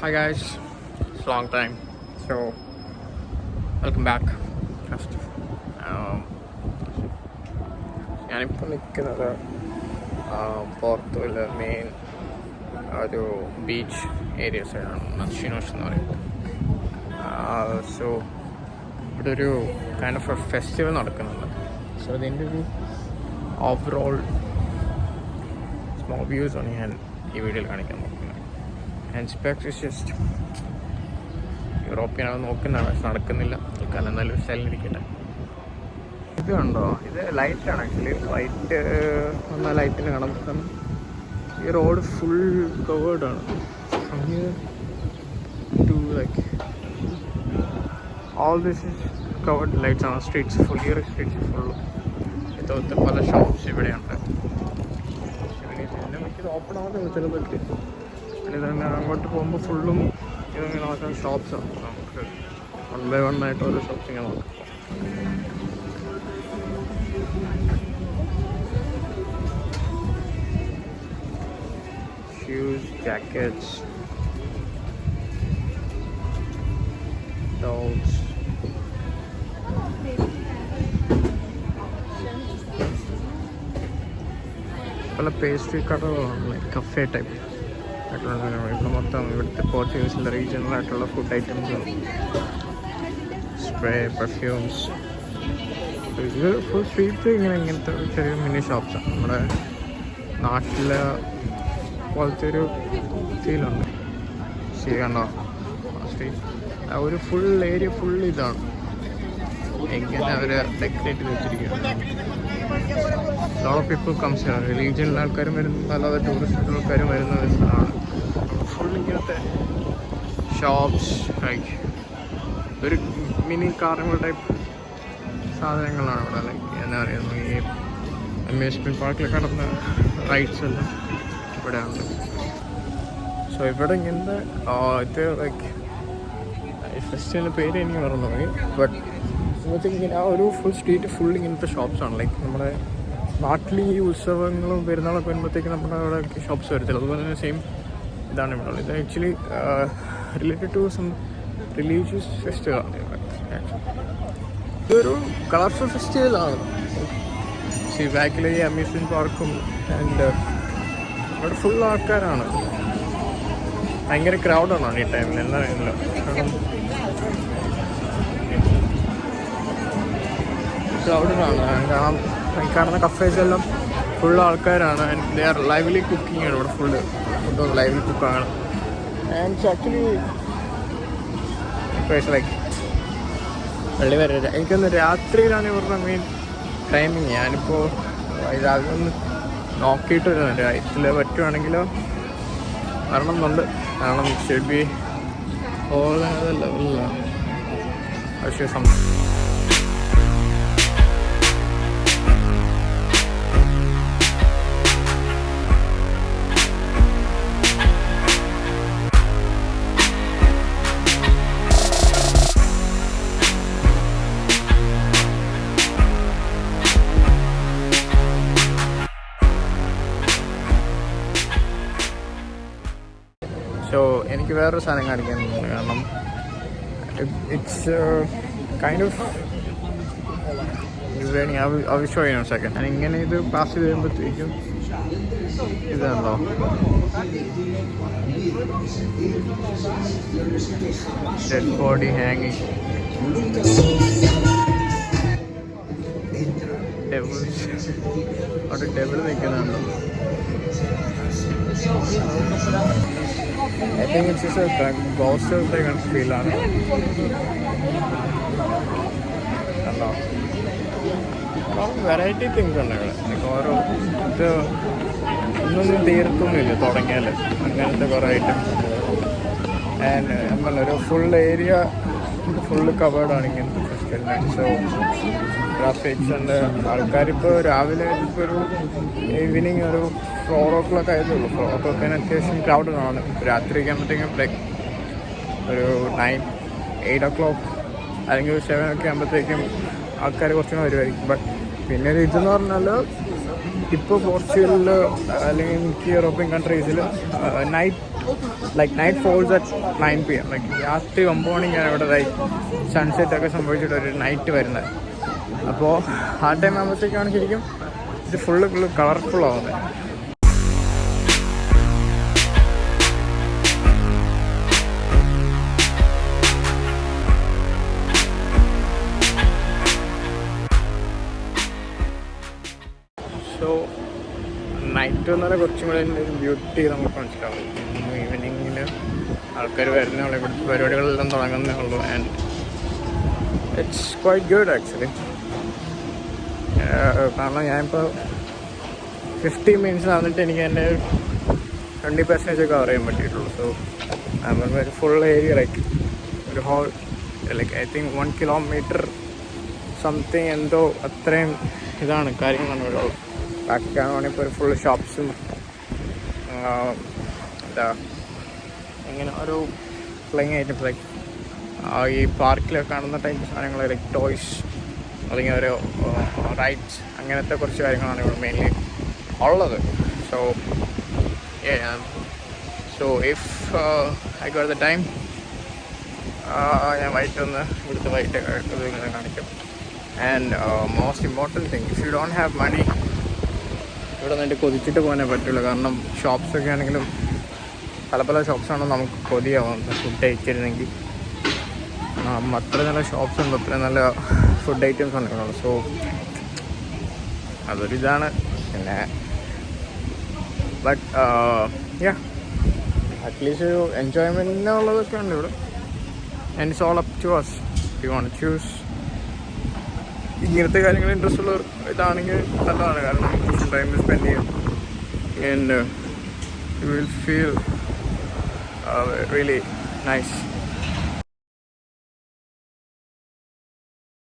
Hi guys, it's a long time. So, welcome back. First, ഞാനിപ്പോൾ നിൽക്കുന്നത് പോർത്തോയിലെ main ഒരു beach area സൈഡാണ്, നച്ചിനോഷ് എന്ന് പറയുന്നത്. സോ ഇവിടെ ഒരു കൈൻഡ് ഓഫ് എ ഫെസ്റ്റിവൽ നടക്കുന്നുണ്ട്. സോ ഇതിൻ്റെ ഒരു ഓവറോൾ സ്മോൾ വ്യൂസ് ആണ് ഞാൻ ഈ വീഡിയോയിൽ കാണിക്കാൻ നോക്കുന്നത്. ആൻഡ് സ്പെക്സ് ഇസ് ജസ്റ്റ് യൂറോപ്യനാണ് നോക്കുന്നതാണ്, പക്ഷെ നടക്കുന്നില്ല. കാരണം എന്നാലും ഒരു സ്ഥലം ഇത് കണ്ടോ, ഇത് ലൈറ്റാണ് ആക്ച്വലി. ലൈറ്റ് വന്നാൽ ലൈറ്റിന് കാണാൻ പറ്റും. ഈ റോഡ് ഫുൾ കവേർഡ് ആണ്. Like all this is covered lights ആണ്. സ്ട്രീറ്റ്സ് ഫുൾ, ഈ സ്ട്രീറ്റ്സ് ഫുള്ളും ഇതുപോലത്തെ പല ഷോപ്സ് ഇവിടെയുണ്ട്. ഇത് ഓപ്പൺ ആവുന്നില്ല ചിലതൊക്കെ. ഇതന്നെ അങ്ങോട്ട് പോകുമ്പോൾ ഫുള്ളും ഇതിങ്ങനെ നോക്കാൻ ഷോപ്സാണ്. നമുക്ക് വൺ ബൈ വൺ ആയിട്ട് ഓരോ ഷോപ്സ് ഇങ്ങനെ നോക്കാം. Shoes, jackets, dolls. പല പേസ്ട്രി കടകളാണ്, ലൈക്ക് കഫേ ടൈപ്പ് ആയിട്ടുള്ള. ഇവിടെ മൊത്തം ഇവിടുത്തെ പോർച്ചുഗീസിൻ്റെ റീജിയണലായിട്ടുള്ള ഫുഡ് ഐറ്റംസും സ്പ്രേ, പെർഫ്യൂംസ്. ഇത് ഫുൾ സ്ട്രീറ്റ് ഇങ്ങനത്തെ ചെറിയ മിനി ഷോപ്സാണ്. നമ്മുടെ നാട്ടിലെ പോലത്തെ ഒരു ഫീലുണ്ട്. ശരിയാണോ സ്ട്രീറ്റ്? ആ ഒരു ഫുൾ ഏരിയ ഫുൾ ഇതാണ്. എങ്ങനെ അവർ ഡെക്കറേറ്റ് ചെയ്ത് വെച്ചിരിക്കുകയാണ്. Lot of people comes here. റിലീജിയനിലെ ആൾക്കാരും വരുന്നു, അല്ലാതെ ടൂറിസ്റ്റ് ആൾക്കാരും വരുന്ന ഒരു സ്ഥലമാണ്. ഫുൾ ഇങ്ങനത്തെ ഷോപ്സ്, ലൈക്ക് ഒരു മിനി കാർണിവൽ ടൈപ്പ് സാധനങ്ങളാണ് ഇവിടെ. ലൈക്ക് എന്താ പറയുന്നത്, ഈ അമ്യൂസ്മെൻറ്റ് പാർക്കിൽ കിടന്ന റൈഡ്സ് എല്ലാം ഇവിടെ ഉണ്ട്. സോ ഇവിടെ ഇങ്ങനത്തെ ഇത് ലൈക്ക് ഫെസ്റ്റിവലിൻ്റെ പേര് എനിക്ക് മറന്നുപോയി. ബട്ട് ഇങ്ങനെ ആ ഒരു ഫുൾ സ്ട്രീറ്റ് ഫുൾ ഇങ്ങനത്തെ ഷോപ്സാണ്. ലൈക്ക് നമ്മുടെ നാട്ടിൽ ഈ ഉത്സവങ്ങളും പെരുന്നാളൊക്കെ വരുമ്പോഴത്തേക്ക് നമ്മുടെ അവിടെ ഷോപ്സ് വരത്തില്ല. അതുപോലെ തന്നെ സെയിം ഇതാണ് ഇവിടെ ഉള്ളത്. ഇത് actually related to some religious ഫെസ്റ്റിവലാണ് ഇവിടെ. ഇതൊരു കളർഫുൾ ഫെസ്റ്റിവലാണ്. ബാക്കിലെ ഈ അമ്യൂസ്മെൻറ്റ് പാർക്കും ആൻഡ് ഇവിടെ ഫുൾ ആൾക്കാരാണ്. ഭയങ്കര ക്രൗഡാണ് ഈ ടൈമിൽ, എന്താ അറിയില്ല. ക്രൗഡാണ്. കാണുന്ന കഫേസ് എല്ലാം ഫുൾ ആൾക്കാരാണ്. And they are lively cooking ആണ് ഇവിടെ. ഫുള്ള് ഫുഡ് ലൈവ്ലി കുക്കാണ്. ആൻഡ് ആക്ച്വലി ലൈക്ക് വെള്ളി വരെ എനിക്കൊന്ന് രാത്രിയിലാണ് ഇവരുടെ മെയിൻ ടൈമിങ്. ഞാനിപ്പോൾ രാവിലെ ഒന്ന് നോക്കിയിട്ട് വരുന്നുണ്ട്. ഇതിൽ പറ്റുവാണെങ്കിലോ വരണമെന്നുണ്ട്. കാരണം ഷുഡ് ബി ഓൾ ലെവലിലാണ്. പക്ഷേ എനിക്ക് വേറൊരു സാധനം കാണിക്കാനുണ്ട്. കാരണം ഇറ്റ്സ് കൈൻഡ് ഓഫ് ഷോ ചെയ്യണം സെക്കൻഡ്. ഞാൻ ഇങ്ങനെ ഇത് പാസ് ചെയ്ത് വരുമ്പോഴത്തേക്കും ഇതാണല്ലോ ഡെഡ് ബോഡി ഹാങ്ങിങ്. അവിടെ ഡെവിൾ നിൽക്കുന്നുണ്ടോ? I think it's just a ghost kind of feel ആണ്. വെറൈറ്റി തിങ്സ് ഉണ്ട് ഇവിടെ. ഓരോ ഇത് ഒന്നൊന്നും തീർത്തൊന്നുമില്ല തുടങ്ങിയാൽ. അങ്ങനത്തെ കുറേ ഐറ്റംസ്. ആൻഡ് നമ്മളൊരു ഒരു ഫുൾ ഏരിയ ഫുള്ള് കവേർഡാണ് ഇങ്ങനത്തെ ഫെസ്റ്റിവലിന്. സോ ട്രാഫിക്സ് ഉണ്ട്. ആൾക്കാരിപ്പോൾ രാവിലെ ഇപ്പോൾ ഒരു ഈവനിങ് ഒരു 4 o'clock ആയതുള്ളൂ. 4 o'clock അത്യാവശ്യം ക്രൗഡാണ്. രാത്രിയൊക്കെ ആകുമ്പോഴത്തേക്കും ലൈക്ക് ഒരു 9, 8 o'clock അല്ലെങ്കിൽ 7 ഒക്കെ ആകുമ്പോഴത്തേക്കും ആൾക്കാർ കുറച്ചുകൂടെ വരുമായിരിക്കും. ബട്ട് പിന്നെ ഒരു ഇതെന്ന് പറഞ്ഞാൽ ഇപ്പോൾ പോർച്ചുഗലിൽ അല്ലെങ്കിൽ മിക്ക യൂറോപ്യൻ കൺട്രീസിൽ night like night falls at 9 PM. Like രാത്രി 9 മണിക്കാണ് ഇവിടെ ലൈക്ക് സൺസെറ്റ് ഒക്കെ സംഭവിച്ചിട്ട് ഒരു നൈറ്റ് വരുന്നത്. അപ്പോൾ ആ ടൈം ആകുമ്പോഴത്തേക്കാണ് ശരിക്കും ഇത് ഫുള്ള് കളർഫുൾ ആവുന്നത്. സോ നൈറ്റ് വന്നാൽ കുറച്ചും കൂടെ ഒരു ബ്യൂട്ടി നമുക്ക് മനസ്സിലാവും. ഈവനിങ്ങിൽ ആൾക്കാർ വരുന്നേ ഉള്ളൂ, ഇവിടുത്തെ പരിപാടികളെല്ലാം തുടങ്ങുന്നേ ഉള്ളൂ. And it's quite good actually. കാരണം ഞാനിപ്പോൾ 50 minutes നടന്നിട്ട് എനിക്ക് എൻ്റെ 20% കവർ ചെയ്യാൻ പറ്റിയിട്ടുള്ളൂ. സോ ഒരു ഫുൾ ഏരിയ ലൈക്ക് ഒരു whole like I think 1 kilometer something എന്തോ അത്രയും ഇതാണ് കാര്യങ്ങളാണ് ഇവിടെ ഉള്ളത്. ബാക്കിയാണെങ്കിൽ ഇപ്പോൾ ഒരു ഫുൾ ഷോപ്സും എന്താ ഇങ്ങനെ ഓരോ പ്ലേയിങ് ഐറ്റംസ് ലൈക്ക് ഈ പാർക്കിലൊക്കെ കാണുന്ന ടൈപ്പ് സാധനങ്ങൾ ലൈക്ക് ടോയ്സ് അല്ലെങ്കിൽ ഓരോ റൈഡ്സ് അങ്ങനത്തെ കുറച്ച് കാര്യങ്ങളാണ് ഇവിടെ മെയിൻലി ഉള്ളത്. So if I got the time ഞാൻ വൈകിട്ടൊന്ന് ഇവിടുത്തെ വൈകിട്ട് ഇങ്ങനെ കാണിക്കും. And most important thing, if you don't have money ഇവിടെ നിന്നിട്ട് കൊതിച്ചിട്ട് പോകാനേ പറ്റുള്ളൂ. കാരണം ഷോപ്സൊക്കെ ആണെങ്കിലും പല ഷോപ്സാണോ നമുക്ക് കൊതിയാവുന്നത് ഫുഡ് കഴിച്ചിരുന്നെങ്കിൽ. അത്ര നല്ല ഷോപ്സ് ഉണ്ട്, അത്ര നല്ല ഫുഡ് ഐറ്റംസ് ഉണ്ടെങ്കിലും. സോ അതൊരിതാണ്. പിന്നെ ബട്ട് യാ അറ്റ്ലീസ്റ്റ് ഒരു എൻജോയ്മെൻറ്റിനുള്ളതൊക്കെ ഉണ്ട് ഇവിടെ. And it's all up to us if you want to choose. ഇങ്ങനത്തെ കാര്യങ്ങൾ ഇൻട്രസ്റ്റ് ഉള്ള ഇതാണെങ്കിൽ നല്ലതാണ്. കാരണം കുറച്ച് ടൈം സ്പെൻഡ് ചെയ്യും. And you will feel really nice.